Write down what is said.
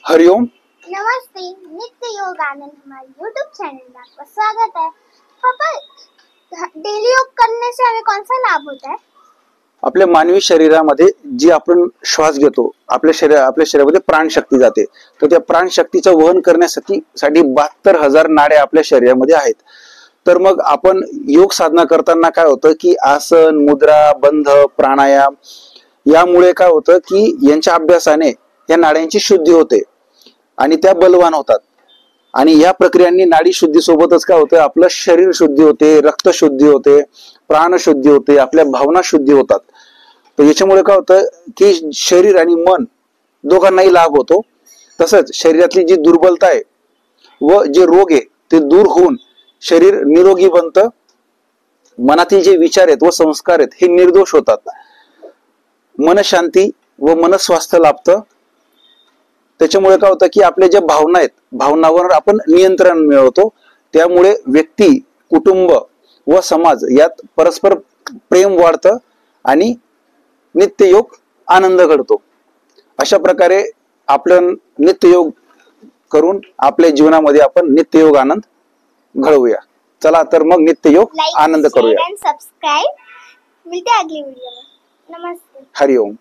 हरिओम। नमस्ते। नित्य योग आनंद हमारे YouTube चैनल में आपका स्वागत है। पापा, डेली योग करने से हमें कौन सा लाभ होता है? आपल्या मानवी शरीरामध्ये जी आपण श्वास घेतो, आपल्या शरीरामध्ये प्राणशक्ती जाते, तर त्या प्राणशक्तीचं वहन करण्यासाठी 72,000 नाड्या आपल्या शरीरामध्ये आहेत। तर मग आपण योग साधना करताना काय होतं की आसन, मुद्रा, बंध, प्राणायाम यामुळे काय होतं की यांच्या अभ्यासाने या नाड्यांची शुद्धी होते आणि त्या बलवान होतात। आणि या प्रक्रियांनी नाडी शुद्धी सोबतच काय होतं, आपलं शरीर शुद्धी होते, रक्त शुद्धी होते, प्राण शुद्धी होते, आपल्या भावना शुद्धी होतात। तर याच्यामुळे काय होतं की शरीर आणि मन दोघांनाही लाभ होतो। तसंच शरीरातली जी दुर्बलता आहे व जे रोग आहे ते दूर होऊन शरीर निरोगी बनतं। मनातील जे विचार आहेत व संस्कार आहेत हे निर्दोष होतात। मनशांती व मनस्वास्थ्य लाभतं। त्याच्यामुळे काय होतं की आपल्या ज्या भावना आहेत, भावनांवर आपण नियंत्रण मिळवतो। त्यामुळे व्यक्ती, कुटुंब व समाज यात परस्पर प्रेम वाढतं आणि नित्ययोग आनंद घडतो। अशा प्रकारे आपण नित्ययोग करून आपल्या जीवनामध्ये आपण नित्ययोग आनंद घडवूया। चला तर मग नित्ययोग आनंद करूया। सब्सक्राइब। मिलते हैं अगली वीडियो में। नमस्ते। हरिओम।